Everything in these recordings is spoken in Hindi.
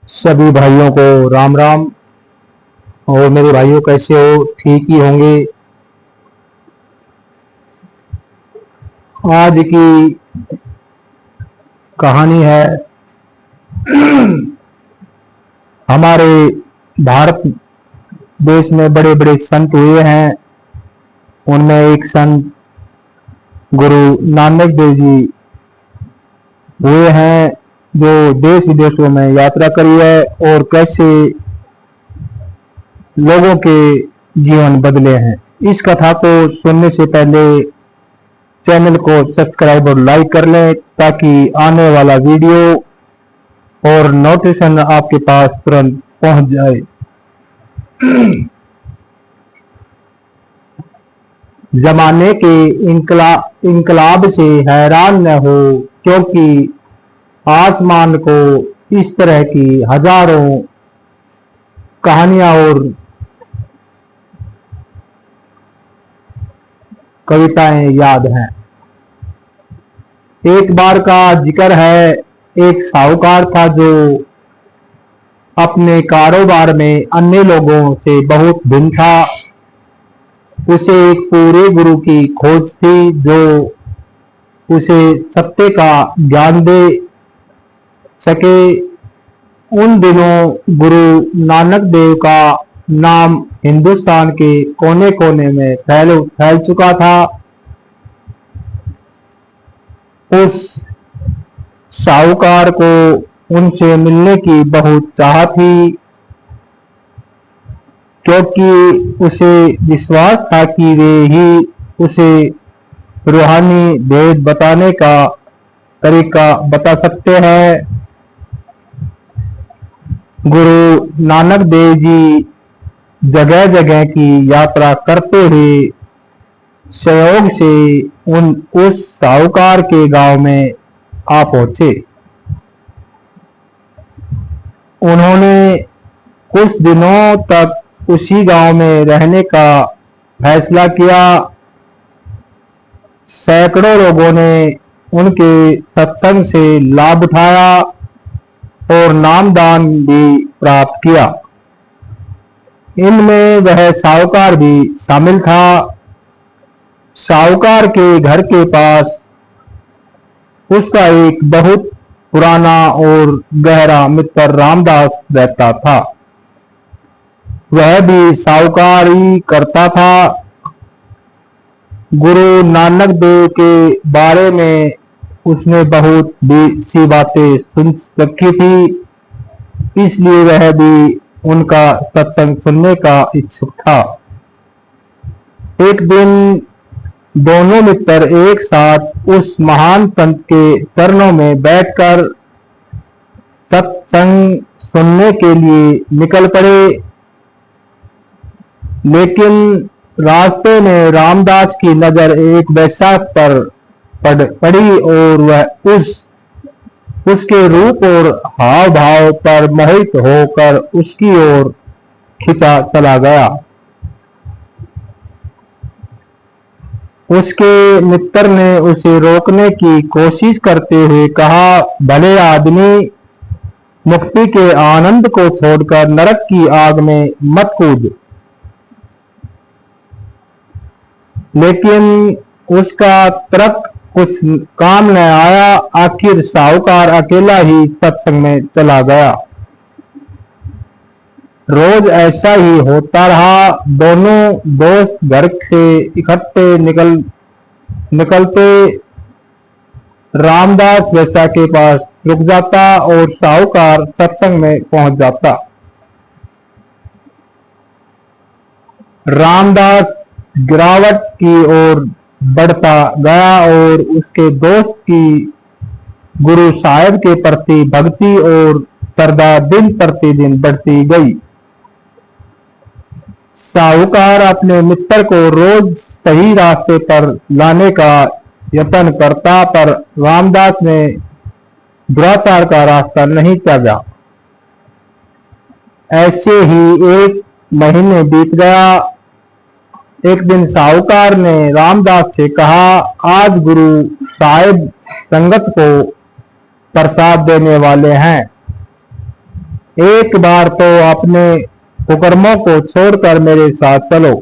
सभी भाइयों को राम राम। और मेरे भाइयों कैसे हो? ठीक ही होंगे। आज की कहानी है हमारे भारत देश में बड़े बड़े संत हुए हैं। उनमें एक संत गुरु नानक देव जी हुए हैं, जो देश विदेशों में यात्रा करी है और कैसे लोगों के जीवन बदले हैं। इस कथा को सुनने से पहले चैनल को सब्सक्राइब और लाइक कर लें, ताकि आने वाला वीडियो और नोटिफिकेशन आपके पास तुरंत पहुंच जाए। जमाने के इनकलाब से हैरान न हो, क्योंकि आसमान को इस तरह की हजारों कहानियां और कविताएं याद हैं। एक बार का जिक्र है, एक साहूकार था जो अपने कारोबार में अन्य लोगों से बहुत भिन्न था। उसे एक पूरे गुरु की खोज थी, जो उसे सत्य का ज्ञान दे सके। उन दिनों गुरु नानक देव का नाम हिंदुस्तान के कोने कोने में फैल चुका था। उस साहूकार को उनसे मिलने की बहुत चाह थी, क्योंकि उसे विश्वास था कि वे ही उसे रूहानी भेद बताने का तरीका बता सकते हैं। गुरु नानक देव जी जगह जगह की यात्रा करते हुए संयोग से उस साहूकार के गांव में आ पहुंचे। उन्होंने कुछ दिनों तक उसी गांव में रहने का फैसला किया। सैकड़ों लोगों ने उनके सत्संग से लाभ उठाया और नामदान भी प्राप्त किया। इनमें वह साहूकार भी शामिल था। साहूकार के घर के पास उसका एक बहुत पुराना और गहरा मित्र रामदास रहता था। वह भी साहूकारी करता था। गुरु नानक देव के बारे में उसने बहुत सी बातें सुन रखी थी, इसलिए वह भी उनका सत्संग सुनने का इच्छुक था। एक दिन दोनों मित्र एक साथ उस महान संत के चरणों में बैठकर सत्संग सुनने के लिए निकल पड़े। लेकिन रास्ते में रामदास की नजर एक वैश्या पर पड़ी और वह उसके रूप और हाव भाव पर मोहित होकर उसकी ओर खिंचा चला गया। उसके मित्र ने उसे रोकने की कोशिश करते हुए कहा, भले आदमी, मुक्ति के आनंद को छोड़कर नरक की आग में मत कूद। लेकिन उसका तर्क कुछ काम न आया। आखिर साहूकार अकेला ही सत्संग में चला गया। रोज ऐसा ही होता रहा। दोनों दोस्त घर से इकट्ठे निकलते रामदास वैश्या के पास रुक जाता और साहूकार सत्संग में पहुंच जाता। रामदास गिरावट की ओर बढ़ता गया और उसके दोस्त की गुरु साहब के प्रति भक्ति और श्रद्धा दिन प्रतिदिन बढ़ती गई। साहूकार अपने मित्र को रोज सही रास्ते पर लाने का यत्न करता, पर रामदास ने दुराचार का रास्ता नहीं त्यागा। ऐसे ही एक महीने बीत गया। एक दिन साहूकार ने रामदास से कहा, आज गुरु साहिब संगत को प्रसाद देने वाले हैं। एक बार तो अपने कुकर्मों को छोड़कर मेरे साथ चलो।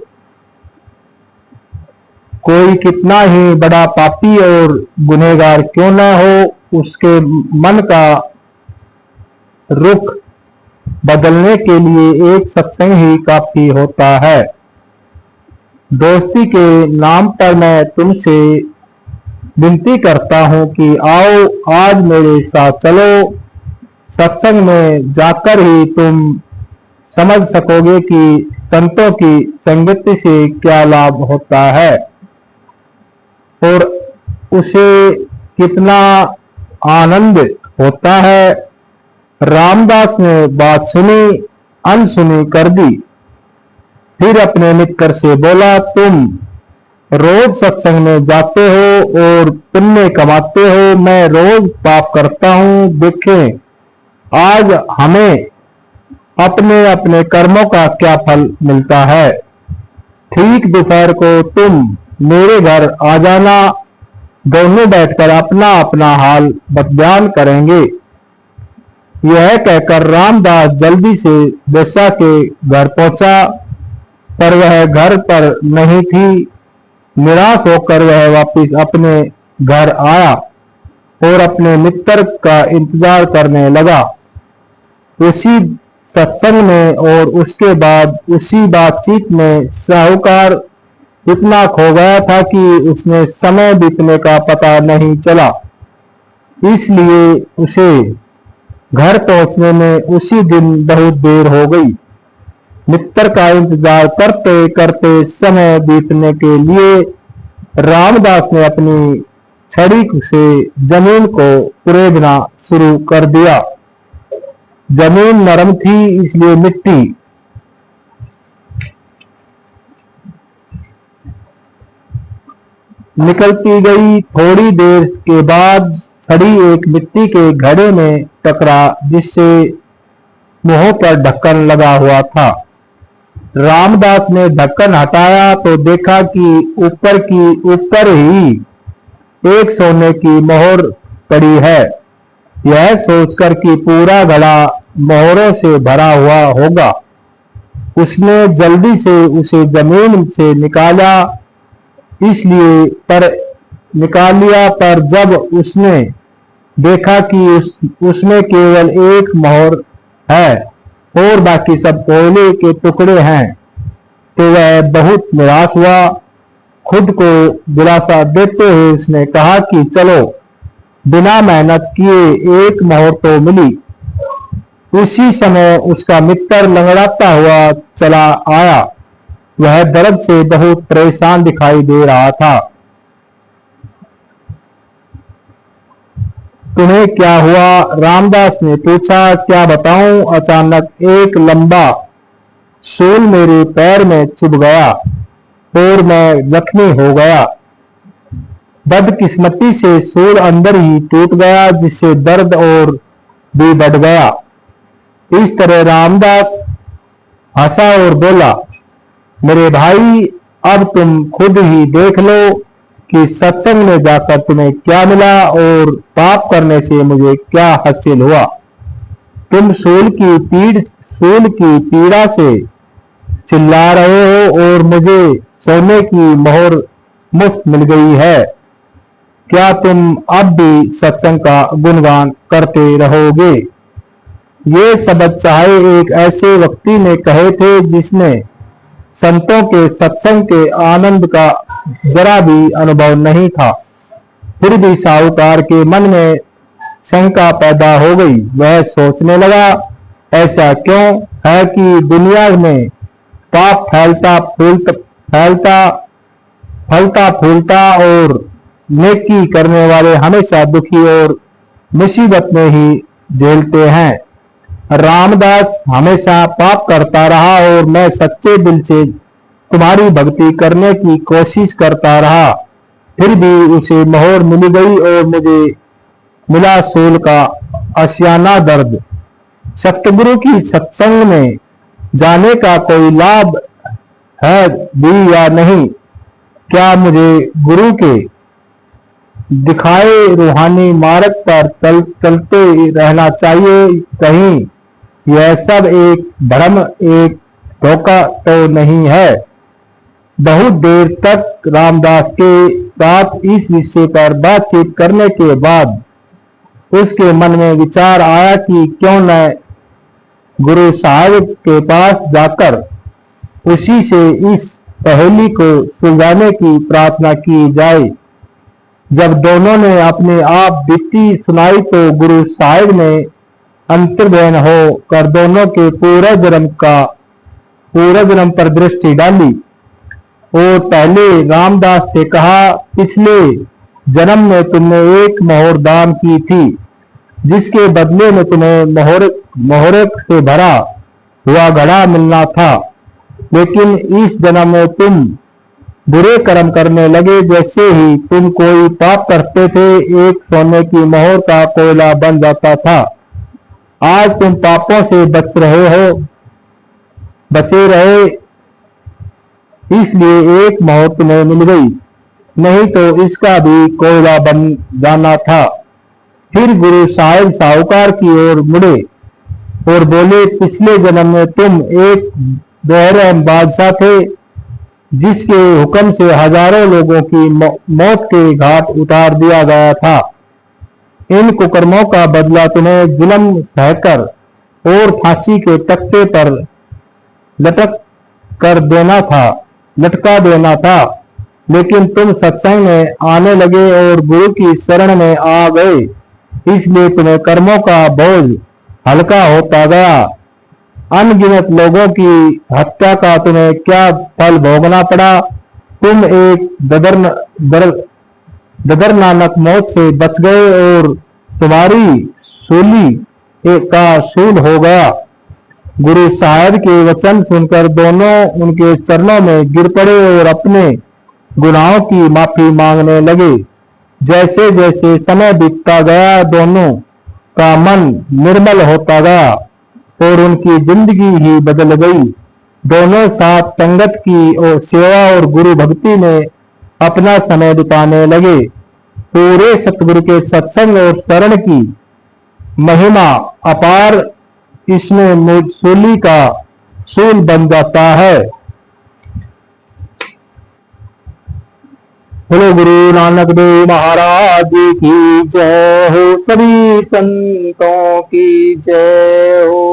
कोई कितना ही बड़ा पापी और गुनहगार क्यों न हो, उसके मन का रुख बदलने के लिए एक सत्संग ही काफी होता है। दोस्ती के नाम पर मैं तुमसे विनती करता हूं कि आओ आज मेरे साथ चलो। सत्संग में जाकर ही तुम समझ सकोगे कि संतों की संगति से क्या लाभ होता है और उसे कितना आनंद होता है। रामदास ने बात सुनी, अनसुनी कर दी। फिर अपने मित्र से बोला, तुम रोज सत्संग में जाते हो और पुण्य कमाते हो, मैं रोज पाप करता हूं। देखें आज हमें अपने अपने कर्मों का क्या फल मिलता है। ठीक दोपहर को तुम मेरे घर आ जाना, दोनों बैठकर अपना अपना हाल बयान करेंगे। यह कहकर रामदास जल्दी से दशा के घर पहुंचा, पर वह घर पर नहीं थी। निराश होकर वह वापस अपने घर आया और अपने मित्र का इंतजार करने लगा। उसी सत्संग में और उसके बाद उसी बातचीत में साहूकार इतना खो गया था कि उसने समय बीतने का पता नहीं चला। इसलिए उसे घर पहुंचने में उसी दिन बहुत देर हो गई। मित्र का इंतजार करते करते समय बीतने के लिए रामदास ने अपनी छड़ी से जमीन को कुरेदना शुरू कर दिया। जमीन नरम थी, इसलिए मिट्टी निकलती गई। थोड़ी देर के बाद छड़ी एक मिट्टी के घड़े में टकरा, जिससे मुंह पर ढक्कन लगा हुआ था। रामदास ने ढक्कन हटाया तो देखा कि ऊपर ही एक सोने की मोहर पड़ी है। यह सोचकर कि पूरा घड़ा मोहरों से भरा हुआ होगा, उसने जल्दी से उसे जमीन से निकाला। निकाल लिया, पर जब उसने देखा कि उसमें केवल एक मोहर है और बाकी सब कोयले के टुकड़े हैं, तो वह बहुत निराश हुआ। खुद को दिलासा देते हुए उसने कहा कि चलो, बिना मेहनत किए एक मोहर तो मिली। उसी समय उसका मित्र लंगड़ाता हुआ चला आया। वह दर्द से बहुत परेशान दिखाई दे रहा था। तुम्हें क्या हुआ? रामदास ने पूछा। क्या बताऊं? अचानक एक लंबा शूल मेरे पैर में चुभ गया और मैं जख्मी हो गया। बदकिस्मती से शूल अंदर ही टूट गया, जिससे दर्द और भी बढ़ गया। इस तरह रामदास हंसा और बोला, मेरे भाई, अब तुम खुद ही देख लो कि सत्संग में जाकर तुम्हें क्या मिला और पाप करने से मुझे क्या हासिल हुआ। तुम शूल की पीड़ा से चिल्ला रहे हो और मुझे सोने की मोहर मुफ्त मिल गई है। क्या तुम अब भी सत्संग का गुणगान करते रहोगे? ये शब्द चाहे एक ऐसे व्यक्ति ने कहे थे जिसने संतों के सत्संग के आनंद का जरा भी अनुभव नहीं था। फिर भी साहूकार के मन में शंका पैदा हो गई। वह सोचने लगा, ऐसा क्यों है कि दुनिया में पाप फलता फूलता और नेकी करने वाले हमेशा दुखी और मुसीबत में ही झेलते हैं। रामदास हमेशा पाप करता रहा और मैं सच्चे दिल से तुम्हारी भक्ति करने की कोशिश करता रहा। फिर भी उसे मोहर मिल गई और मुझे मिला शूल का असियाना दर्द। सतगुरु की सत्संग में जाने का कोई लाभ है भी या नहीं? क्या मुझे गुरु के दिखाए रूहानी मार्ग पर चलते रहना चाहिए, कहीं यह सब एक भ्रम, एक धोखा तो नहीं है। बहुत देर तक रामदास के साथ इस विषय पर बातचीत करने के बाद उसके मन में विचार आया कि क्यों न गुरु साहिब के पास जाकर उसी से इस पहेली को सुलझाने की प्रार्थना की जाए। जब दोनों ने अपने आप बीती सुनाई तो गुरु साहिब ने अंतर्ध्यान हो कर दोनों के पूरा जन्म पर दृष्टि डाली और पहले रामदास से कहा, पिछले जन्म में तुमने एक मोहर दान की थी जिसके बदले में तुम्हें मोहरक से भरा हुआ घड़ा मिलना था, लेकिन इस जन्म में तुम बुरे कर्म करने लगे। जैसे ही तुम कोई पाप करते थे एक सोने की मोहर का कोयला बन जाता था। आज तुम पापों से बचे रहे, इसलिए एक मोहर तुम्हें मिल गई, नहीं तो इसका भी कोयला बन जाना था। फिर गुरु साहिब साहूकार की ओर मुड़े और बोले, पिछले जन्म में तुम एक बेरहम बादशाह थे जिसके हुक्म से हजारों लोगों की मौत के घाट उतार दिया गया था। इन कुकर्मों का बदला तुम्हें जुल्म सहकर और फांसी के तख्ते पर लटका देना था, लेकिन तुम सत्संग में आने लगे और गुरु की शरण में आ गए, इसलिए तुम्हें कर्मों का बोझ हल्का होता गया। अनगिनत लोगों की हत्या का तुम्हें क्या फल भोगना पड़ा। तुम एक ददरनाक मौत से बच गए और तुम्हारी सूली का सूल हो गया। गुरु साहिब के वचन सुनकर दोनों उनके चरणों में गिर पड़े और अपने गुनाहों की माफी मांगने लगे। जैसे जैसे समय बीतता गया दोनों का मन निर्मल होता गया और उनकी जिंदगी ही बदल गई। दोनों साथ संगत की और सेवा और गुरु भक्ति में अपना समय बिताने लगे। पूरे सतगुरु के सत्संग और शरण की महिमा अपार, इसमें सूली का सूल बन जाता है। बोलो गुरु नानक देव महाराज की जय हो, सभी संतों की जय हो।